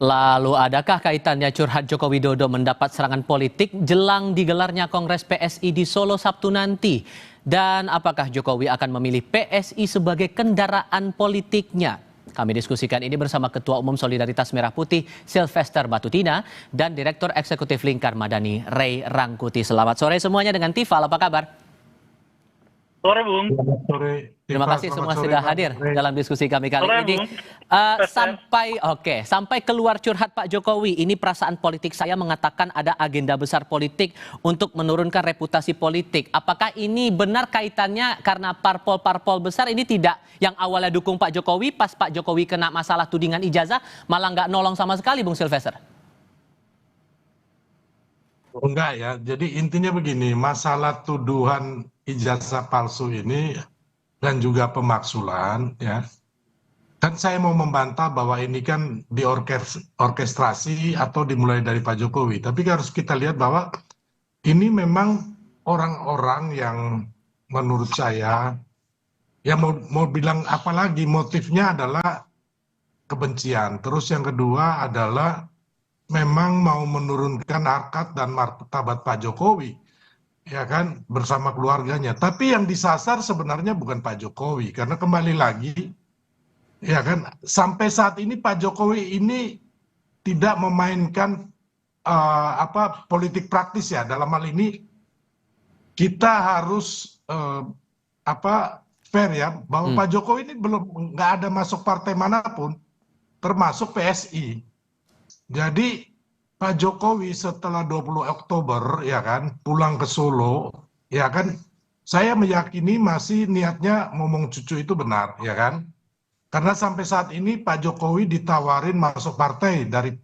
Lalu adakah kaitannya curhat Joko Widodo mendapat serangan politik jelang digelarnya Kongres PSI di Solo Sabtu nanti? Dan apakah Jokowi akan memilih PSI sebagai kendaraan politiknya? Kami diskusikan ini bersama Ketua Umum Solidaritas Merah Putih Sylvester Batutina dan Direktur Eksekutif Lingkar Madani Ray Rangkuti. Selamat sore semuanya dengan Tifal, apa kabar? Sore, Bung. Selamat sore. Terima Tiva, kasih selamat semua sore, sudah Bang hadir Rey. dalam diskusi kami kali Sore, ini. Bung. Selamat Sampai keluar curhat Pak Jokowi, ini perasaan politik saya mengatakan ada agenda besar politik untuk menurunkan reputasi politik. Apakah ini benar kaitannya karena parpol-parpol besar ini tidak yang awalnya dukung Pak Jokowi, pas Pak Jokowi kena masalah tudingan ijazah malah nggak nolong sama sekali, Bung Sylvester? Enggak ya, jadi intinya begini, masalah tuduhan ijazah palsu ini dan juga pemaksulan ya. Kan saya mau membantah bahwa ini kan diorkestrasi atau dimulai dari Pak Jokowi. Tapi harus kita lihat bahwa ini memang orang-orang yang menurut saya, ya mau bilang apa lagi, motifnya adalah kebencian. Terus yang kedua adalah memang mau menurunkan harkat dan martabat Pak Jokowi, ya kan, bersama keluarganya. Tapi yang disasar sebenarnya bukan Pak Jokowi, karena kembali lagi, ya kan, sampai saat ini Pak Jokowi ini tidak memainkan politik praktis ya. Dalam hal ini kita harus fair ya, bahwa Pak Jokowi ini belum nggak ada masuk partai manapun, termasuk PSI. Jadi Pak Jokowi setelah 20 Oktober ya kan pulang ke Solo, ya kan, saya meyakini masih niatnya ngomong cucu itu benar, ya kan, karena sampai saat ini Pak Jokowi ditawarin masuk partai dari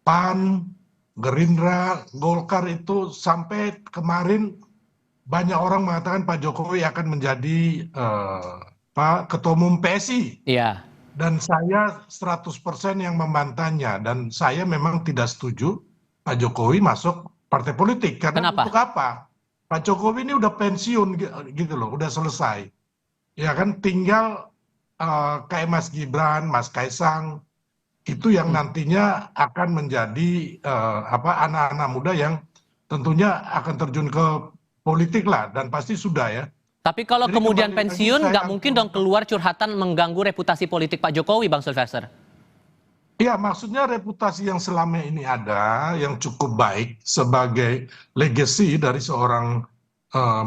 PAN, Gerindra, Golkar, itu sampai kemarin banyak orang mengatakan Pak Jokowi akan menjadi Ketua Umum PSI. Iya. Dan saya 100% yang membantahnya, dan saya memang tidak setuju Pak Jokowi masuk partai politik. Karena Kenapa? untuk apa? Pak Jokowi ini udah pensiun gitu loh, udah selesai. Ya kan, tinggal kayak Mas Gibran, Mas Kaisang, itu yang nantinya akan menjadi anak-anak muda yang tentunya akan terjun ke politik lah, dan pasti sudah ya. Tapi kalau Jadi kemudian kembali lagi pensiun, nggak saya mungkin dong keluar curhatan mengganggu reputasi politik Pak Jokowi, Bang Sylvester? Iya, maksudnya reputasi yang selama ini ada, yang cukup baik sebagai legacy dari seorang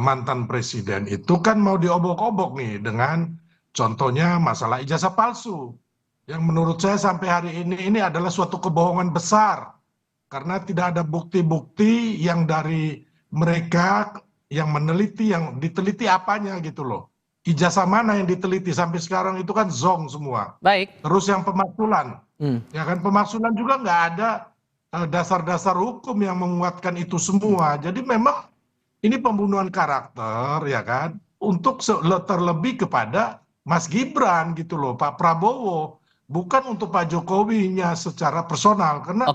mantan presiden, itu kan mau diobok-obok nih dengan contohnya masalah ijazah palsu. Yang menurut saya sampai hari ini adalah suatu kebohongan besar. Karena tidak ada bukti-bukti yang dari mereka yang meneliti, yang diteliti apanya gitu loh. Ijazah mana yang diteliti sampai sekarang itu kan zong semua. Baik. Terus yang pemaksulan. Ya kan, pemaksulan juga nggak ada dasar-dasar hukum yang menguatkan itu semua. Jadi memang ini pembunuhan karakter, ya kan, untuk terlebih kepada Mas Gibran gitu loh, Pak Prabowo, bukan untuk Pak Jokowinya secara personal, karena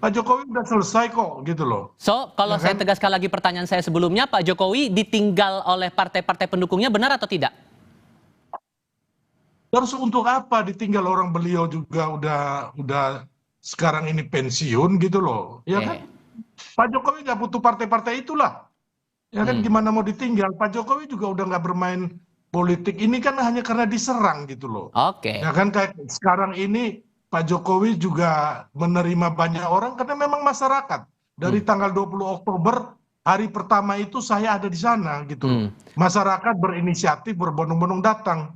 Pak Jokowi udah selesai kok gitu loh. So, kalau saya tegaskan lagi pertanyaan saya sebelumnya, Pak Jokowi ditinggal oleh partai-partai pendukungnya, benar atau tidak? Terus untuk apa ditinggal orang, beliau juga udah sekarang ini pensiun gitu loh, ya kan? Pak Jokowi nggak butuh partai-partai itulah, ya kan, gimana mau ditinggal? Pak Jokowi juga udah nggak bermain politik ini kan hanya karena diserang gitu loh. Ya kan, kayak sekarang ini Pak Jokowi juga menerima banyak orang karena memang masyarakat. Dari tanggal 20 Oktober, hari pertama itu saya ada di sana gitu loh. Masyarakat berinisiatif, berbondong-bondong datang.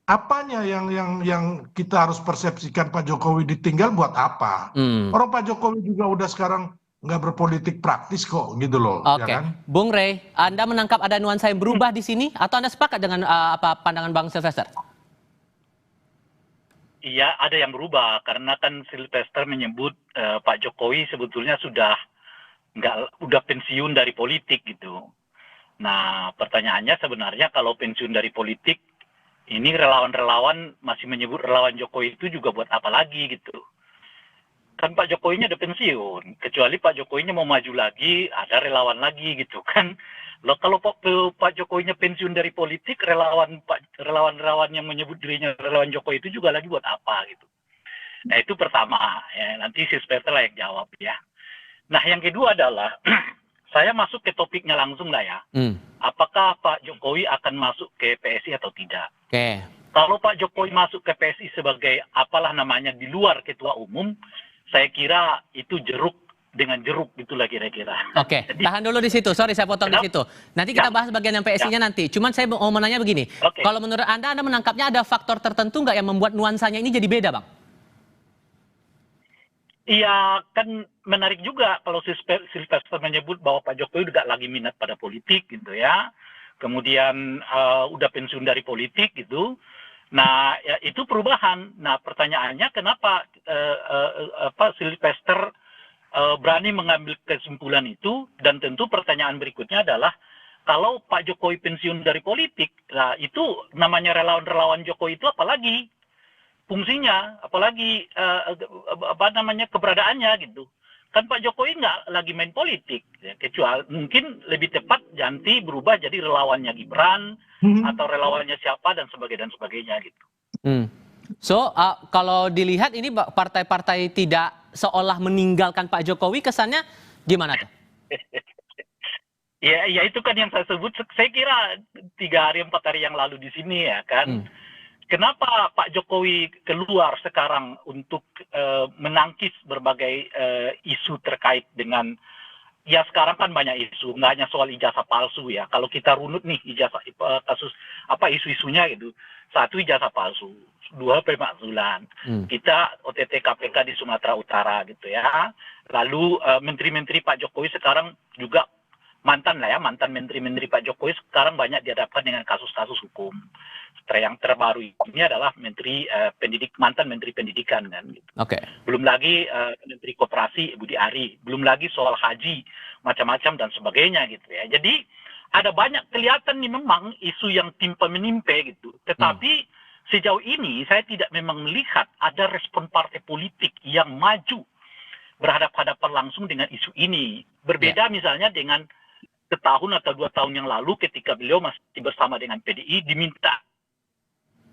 Apanya yang kita harus persepsikan Pak Jokowi ditinggal buat apa? Orang Pak Jokowi juga udah sekarang nggak berpolitik praktis kok gitu loh. Ya kan? Bung Rey, Anda menangkap ada nuansa yang berubah di sini atau Anda sepakat dengan pandangan Bang Sylvester? Iya, ada yang berubah karena kan Sylvester menyebut Pak Jokowi sebetulnya sudah pensiun dari politik gitu. Nah, pertanyaannya sebenarnya kalau pensiun dari politik, ini relawan-relawan masih menyebut relawan Jokowi itu juga buat apa lagi gitu. Kan Pak Jokowinya udah pensiun, kecuali Pak Jokowinya mau maju lagi, ada relawan lagi gitu kan. Loh, kalau Pak Jokowinya pensiun dari politik, relawan yang menyebut dirinya relawan Jokowi itu juga lagi buat apa gitu. Nah itu pertama, ya, nanti si Sylvester lah yang jawab ya. Nah yang kedua adalah, saya masuk ke topiknya langsung lah ya. Apakah Pak Jokowi akan masuk ke PSI atau tidak? Oke. Kalau Pak Jokowi masuk ke PSI sebagai apalah namanya di luar ketua umum, saya kira itu jeruk dengan jeruk gitulah kira-kira. Oke, tahan dulu di situ. Sorry saya potong di situ. Nanti kita bahas bagian yang PSI-nya nanti. Cuman saya mau menanya begini. Kalau menurut Anda menangkapnya ada faktor tertentu nggak yang membuat nuansanya ini jadi beda, Bang? Iya, kan menarik juga kalau Sylvester menyebut bahwa Pak Jokowi juga lagi minat pada politik gitu ya. Kemudian udah pensiun dari politik gitu. Nah, ya, itu perubahan. Nah, pertanyaannya kenapa Sylvester berani mengambil kesimpulan itu, dan tentu pertanyaan berikutnya adalah kalau Pak Jokowi pensiun dari politik, nah itu namanya relawan-relawan Jokowi itu apalagi fungsinya, apalagi keberadaannya gitu. Kan Pak Jokowi nggak lagi main politik, ya, kecuali mungkin lebih tepat ganti berubah jadi relawannya Gibran atau relawannya siapa dan sebagainya gitu. So kalau dilihat ini partai-partai tidak seolah meninggalkan Pak Jokowi, kesannya gimana tuh? Ya itu kan yang saya sebut. Saya kira 3 hari 4 hari yang lalu di sini ya kan. Kenapa Pak Jokowi keluar sekarang untuk menangkis berbagai isu terkait dengan, ya sekarang kan banyak isu, nggak hanya soal ijazah palsu ya. Kalau kita runut nih kasus isu-isunya gitu. 1, ijazah palsu, 2, pemakzulan. Kita OTT KPK di Sumatera Utara gitu ya. Lalu menteri-menteri Pak Jokowi sekarang juga mantan menteri-menteri Pak Jokowi sekarang banyak dihadapkan dengan kasus-kasus hukum. Yang terbaru ini adalah mantan menteri pendidikan kan gitu. Belum lagi menteri koperasi Budi Ari, belum lagi soal haji macam-macam dan sebagainya gitu ya. Jadi ada banyak kelihatan nih memang isu yang timpa menimpa gitu. Tetapi sejauh ini saya tidak memang melihat ada respon partai politik yang maju berhadapan-hadapan langsung dengan isu ini. Berbeda misalnya dengan setahun atau 2 tahun yang lalu ketika beliau masih bersama dengan PDI diminta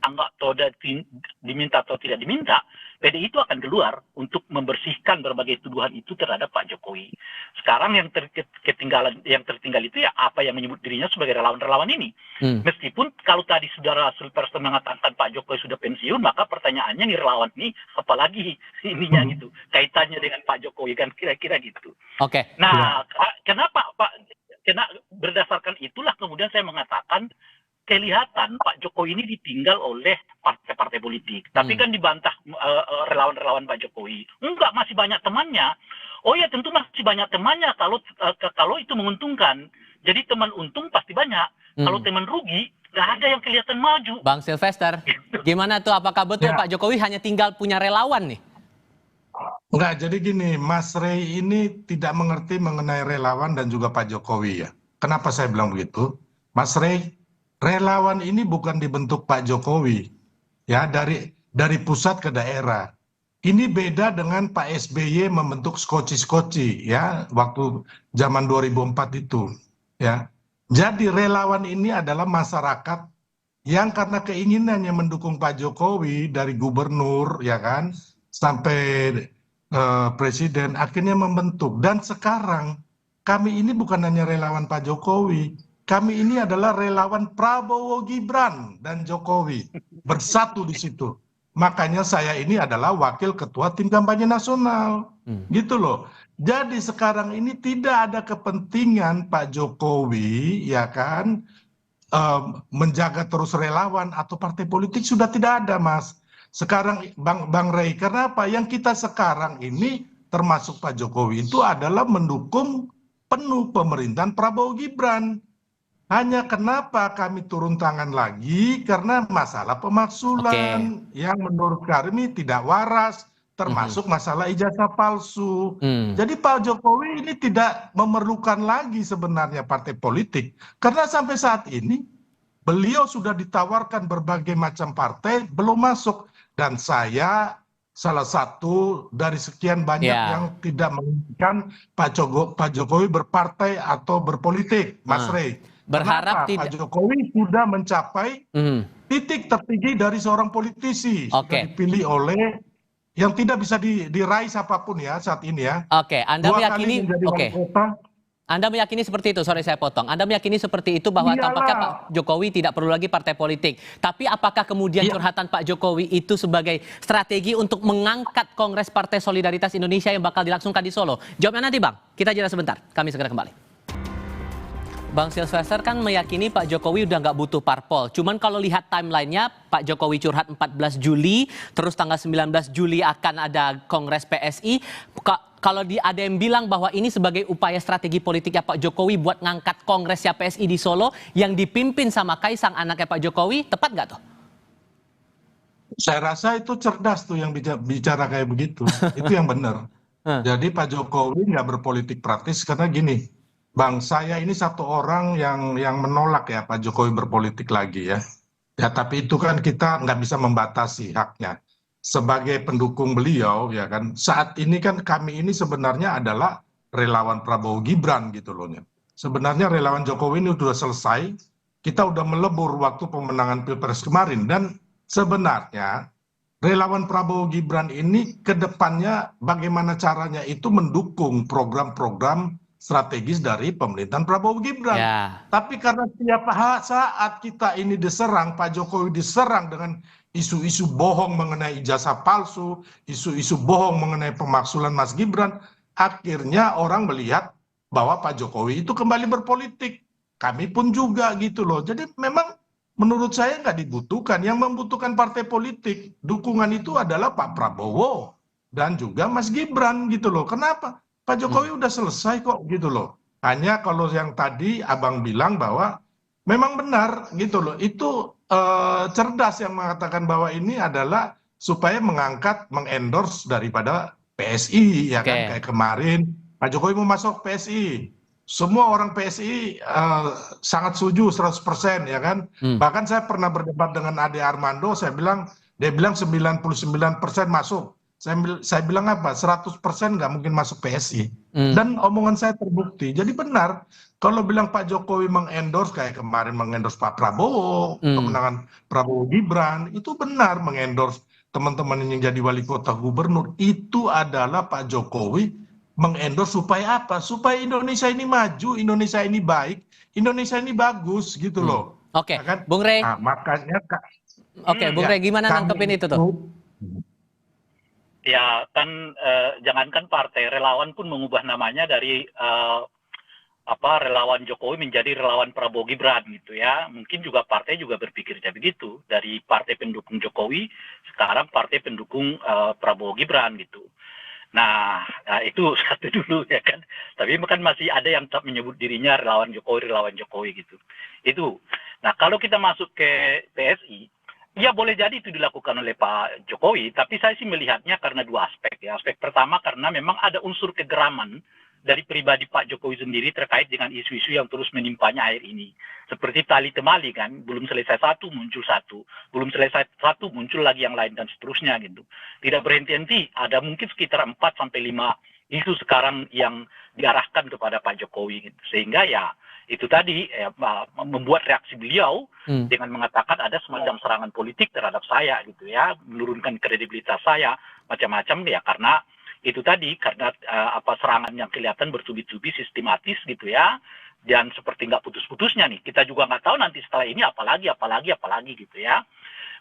atau tidak diminta, PDI itu akan keluar untuk membersihkan berbagai tuduhan itu terhadap Pak Jokowi. Sekarang yang tertinggal itu ya apa yang menyebut dirinya sebagai relawan-relawan ini. Meskipun kalau tadi saudara Sylvester mengatakan Pak Jokowi sudah pensiun, maka pertanyaannya nih relawan ini apalagi ininya gitu, kaitannya dengan Pak Jokowi kan kira-kira gitu. Nah, kenapa berdasarkan itulah kemudian saya mengatakan kelihatan Pak Jokowi ini ditinggal oleh partai-partai politik. Tapi kan dibantah relawan-relawan Pak Jokowi. Enggak, masih banyak temannya. Oh ya tentu masih banyak temannya kalau itu menguntungkan. Jadi teman untung pasti banyak. Kalau teman rugi, nggak ada yang kelihatan maju. Bang Sylvester, gimana tuh? Apakah betul Pak Jokowi hanya tinggal punya relawan nih? Enggak, jadi gini, Mas Rey ini tidak mengerti mengenai relawan dan juga Pak Jokowi ya. Kenapa saya bilang begitu? Mas Rey, relawan ini bukan dibentuk Pak Jokowi, ya dari pusat ke daerah. Ini beda dengan Pak SBY membentuk skoci-skoci, ya waktu zaman 2004 itu, ya. Jadi relawan ini adalah masyarakat yang karena keinginannya mendukung Pak Jokowi dari gubernur, ya kan, sampai presiden akhirnya membentuk. Dan sekarang kami ini bukan hanya relawan Pak Jokowi. Kami ini adalah relawan Prabowo Gibran dan Jokowi bersatu di situ. Makanya saya ini adalah wakil ketua tim kampanye nasional. Gitu loh. Jadi sekarang ini tidak ada kepentingan Pak Jokowi ya kan menjaga terus relawan atau partai politik sudah tidak ada, Mas. Sekarang Bang Rey, karena apa? Yang kita sekarang ini termasuk Pak Jokowi itu adalah mendukung penuh pemerintahan Prabowo Gibran. Hanya kenapa kami turun tangan lagi? Karena masalah pemaksulan yang menurut kami tidak waras, termasuk masalah ijazah palsu. Jadi Pak Jokowi ini tidak memerlukan lagi sebenarnya partai politik. Karena sampai saat ini beliau sudah ditawarkan berbagai macam partai, belum masuk. Dan saya salah satu dari sekian banyak yang tidak menginginkan Pak Jokowi berpartai atau berpolitik, Mas Rey. Berharap Pak Jokowi sudah mencapai titik tertinggi dari seorang politisi, sudah dipilih oleh yang tidak bisa diraih siapapun ya saat ini ya. Oke, Anda 2 kali meyakini, menjadi wali oke, kota, Anda meyakini seperti itu, sorry saya potong. Anda meyakini seperti itu bahwa tampaknya Pak iyalah. Jokowi tidak perlu lagi partai politik. Tapi apakah kemudian Iya, curhatan Pak Jokowi itu sebagai strategi untuk mengangkat Kongres Partai Solidaritas Indonesia yang bakal dilangsungkan di Solo? Jawabnya nanti Bang, kita jeda sebentar, kami segera kembali. Bang Silvester kan meyakini Pak Jokowi udah nggak butuh parpol. Cuman kalau lihat timelinenya, Pak Jokowi curhat 14 Juli, terus tanggal 19 Juli akan ada Kongres PSI. Kalau ada yang bilang bahwa ini sebagai upaya strategi politiknya Pak Jokowi buat ngangkat Kongresnya PSI di Solo yang dipimpin sama Kaisang anaknya Pak Jokowi, tepat nggak tuh? saya rasa itu cerdas tuh yang bicara kayak begitu. Itu yang benar. Hah. Jadi Pak Jokowi nggak berpolitik praktis karena gini, Bang, saya ini satu orang yang menolak ya Pak Jokowi berpolitik lagi ya. Ya, tapi itu kan kita nggak bisa membatasi haknya. Sebagai pendukung beliau, ya kan, saat ini kan kami ini sebenarnya adalah relawan Prabowo Gibran gitu loh. Sebenarnya relawan Jokowi ini sudah selesai, kita udah melebur waktu pemenangan Pilpres kemarin, dan sebenarnya relawan Prabowo Gibran ini ke depannya bagaimana caranya itu mendukung program-program strategis dari pemerintahan Prabowo Gibran. Ya, Tapi karena tiap saat kita ini diserang, Pak Jokowi diserang dengan isu-isu bohong mengenai ijazah palsu, isu-isu bohong mengenai pemaksulan Mas Gibran, akhirnya orang melihat bahwa Pak Jokowi itu kembali berpolitik. Kami pun juga gitu loh. Jadi memang menurut saya nggak dibutuhkan. Yang membutuhkan partai politik, dukungan itu adalah Pak Prabowo dan juga Mas Gibran gitu loh. Kenapa? Pak Jokowi udah selesai kok gitu loh. Hanya kalau yang tadi Abang bilang bahwa memang benar gitu loh. Itu cerdas yang mengatakan bahwa ini adalah supaya mengangkat, mengendorse daripada PSI ya kan. oke. Kayak kemarin Pak Jokowi mau masuk PSI. Semua orang PSI sangat setuju 100% ya kan. Hmm. Bahkan saya pernah berdebat dengan Ade Armando, dia bilang 99% masuk. Saya bilang apa? 100% nggak mungkin masuk PSI. Hmm. Dan omongan saya terbukti. Jadi benar, kalau bilang Pak Jokowi mengendorse kayak kemarin mengendorse Pak Prabowo, Hmm. kemenangan Prabowo Gibran, itu benar mengendorse teman-teman yang jadi wali kota gubernur. Itu adalah Pak Jokowi mengendorse supaya apa? Supaya Indonesia ini maju, Indonesia ini baik, Indonesia ini bagus gitu Hmm. loh. Oke, Ya kan? Bung Rey. Nah, makanya Oke, Bung ya Rey gimana nanggepin kami itu tuh? itu Ya kan jangankan partai, relawan pun mengubah namanya dari relawan Jokowi menjadi relawan Prabowo Gibran gitu ya. Mungkin juga partai juga berpikirnya begitu. Dari partai pendukung Jokowi sekarang partai pendukung Prabowo Gibran gitu. Nah, itu satu dulu ya kan. Tapi kan masih ada yang tetap menyebut dirinya relawan Jokowi gitu. Itu. Nah, kalau kita masuk ke PSI, ya boleh jadi itu dilakukan oleh Pak Jokowi, tapi saya sih melihatnya karena dua aspek ya. Aspek pertama karena memang ada unsur kegeraman dari pribadi Pak Jokowi sendiri terkait dengan isu-isu yang terus menimpanya akhir ini. Seperti tali temali kan, belum selesai satu muncul satu, belum selesai satu muncul lagi yang lain dan seterusnya gitu. Tidak berhenti-henti, ada mungkin sekitar 4 sampai 5 isu sekarang yang diarahkan kepada Pak Jokowi gitu. Sehingga ya itu tadi membuat reaksi beliau dengan mengatakan ada semacam serangan politik terhadap saya gitu ya, menurunkan kredibilitas saya macam-macam ya, karena itu tadi karena serangan yang kelihatan bertubi-tubi sistematis gitu ya, dan seperti nggak putus-putusnya nih, kita juga nggak tahu nanti setelah ini apalagi gitu ya.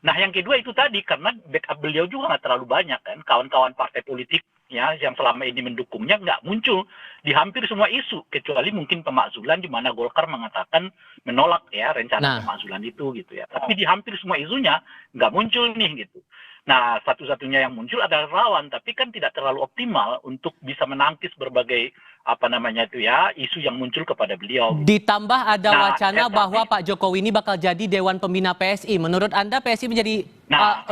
Nah yang kedua itu tadi karena backup beliau juga nggak terlalu banyak kan, kawan-kawan partai politik ya yang selama ini mendukungnya nggak muncul di hampir semua isu, kecuali mungkin pemakzulan di mana Golkar mengatakan menolak ya rencana pemakzulan itu gitu ya. Tapi di hampir semua isunya nggak muncul nih gitu. Nah satu-satunya yang muncul adalah relawan, tapi kan tidak terlalu optimal untuk bisa menangkis berbagai isu yang muncul kepada beliau. Ditambah ada Nah, wacana bahwa Pak Jokowi ini bakal jadi Dewan Pembina PSI. Menurut Anda PSI menjadi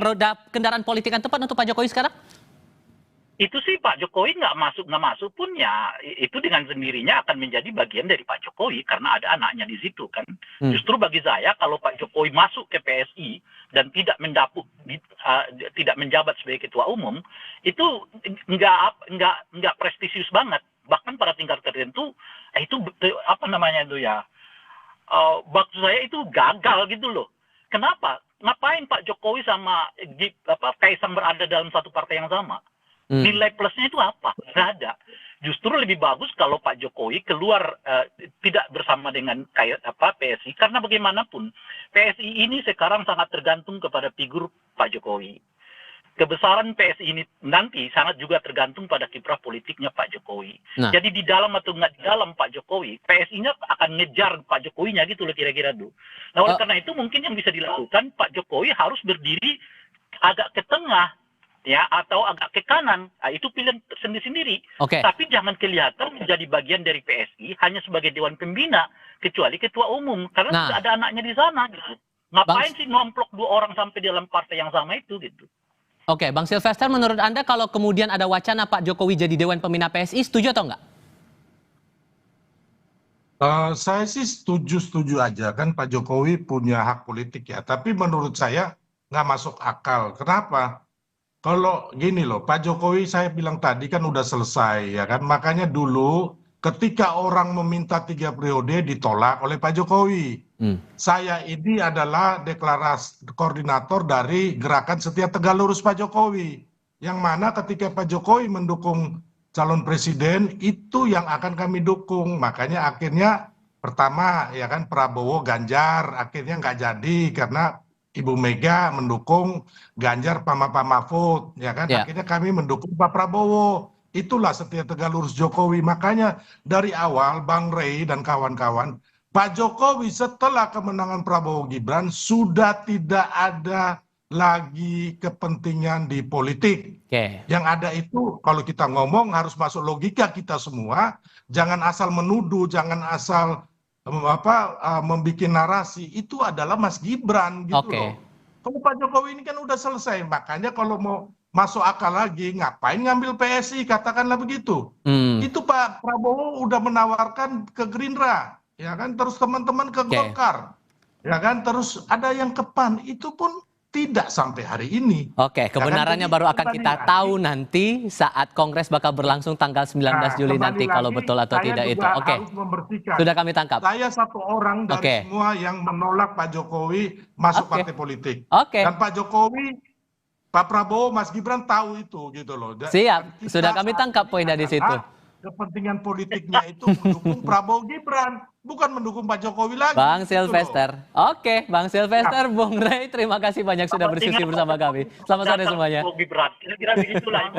roda kendaraan politik yang tepat untuk Pak Jokowi sekarang? Itu sih Pak Jokowi nggak masuk pun ya itu dengan sendirinya akan menjadi bagian dari Pak Jokowi karena ada anaknya di situ kan. Justru bagi saya kalau Pak Jokowi masuk ke PSI dan tidak menjabat sebagai ketua umum itu nggak prestisius banget, bahkan pada tingkat tertentu itu maksud saya itu gagal gitu loh. Kenapa? Ngapain Pak Jokowi sama Kaisang berada dalam satu partai yang sama? Nilai plusnya itu apa? Nggak ada. Justru lebih bagus kalau Pak Jokowi keluar tidak bersama dengan PSI, karena bagaimanapun PSI ini sekarang sangat tergantung kepada figur Pak Jokowi. Kebesaran PSI ini nanti sangat juga tergantung pada kiprah politiknya Pak Jokowi. Nah. Jadi di dalam atau nggak di dalam Pak Jokowi, PSI-nya akan ngejar Pak Jokowinya gitu loh kira-kira tuh. Nah oleh karena itu mungkin yang bisa dilakukan Pak Jokowi harus berdiri agak ke tengah ya atau agak ke kanan. Nah, itu pilihan sendiri-sendiri. Oke. Tapi jangan kelihatan menjadi bagian dari PSI hanya sebagai dewan pembina kecuali ketua umum karena Nah. sudah ada anaknya di sana gitu. Ngapain sih nomplok 2 orang sampai dalam partai yang sama itu gitu. Oke, Bang Silvester, menurut Anda kalau kemudian ada wacana Pak Jokowi jadi Dewan Pembina PSI, setuju atau enggak? Saya sih setuju aja, kan Pak Jokowi punya hak politik ya. Tapi menurut saya nggak masuk akal. Kenapa? Kalau gini loh, Pak Jokowi saya bilang tadi kan udah selesai ya kan. Makanya dulu ketika orang meminta 3 periode ditolak oleh Pak Jokowi. Saya ini adalah deklarasi koordinator dari Gerakan Setia Tegak Lurus Pak Jokowi. Yang mana ketika Pak Jokowi mendukung calon presiden, itu yang akan kami dukung. Makanya akhirnya pertama ya kan Prabowo Ganjar akhirnya nggak jadi karena Ibu Mega mendukung Ganjar Pak Mahfud, ya kan? Ya. Akhirnya kami mendukung Pak Prabowo. Itulah Setia Tegak Lurus Jokowi. Makanya dari awal Bang Rey dan kawan-kawan, Pak Jokowi setelah kemenangan Prabowo Gibran sudah tidak ada lagi kepentingan di politik. Oke. Yang ada itu kalau kita ngomong harus masuk logika kita semua, jangan asal menuduh, jangan asal membuat narasi. Itu adalah Mas Gibran gitu Oke. loh. Kalau Pak Jokowi ini kan udah selesai, makanya kalau mau masuk akal lagi, ngapain ngambil PSI, katakanlah begitu. Itu Pak Prabowo udah menawarkan ke Gerindra, ya kan, terus teman-teman ke Oke. Golkar, ya kan, terus ada yang ke PAN, itu pun tidak sampai hari ini. Oke, kebenarannya Jadi baru akan kembali kita lagi. tahu nanti saat Kongres bakal berlangsung tanggal 19 Juli Kembali nanti kalau lagi, betul atau saya tidak itu. juga Oke, harus membersihkan. sudah kami tangkap. Saya satu orang dari Oke. semua yang menolak Pak Jokowi masuk Oke. partai politik. Oke. Dan Pak Jokowi, Pak Prabowo, Mas Gibran tahu itu gitu loh. Siap, Dan kita sudah kami saat tangkap ini poin dari adalah situ. Kepentingan politiknya itu mendukung Prabowo Gibran, bukan mendukung Pak Jokowi lagi. Bang gitu loh. Silvester. Oke, Bang Silvester, Bung Rey, terima kasih banyak sudah berdiskusi bersama kami. Selamat sore semuanya. Kira-kira begitulah.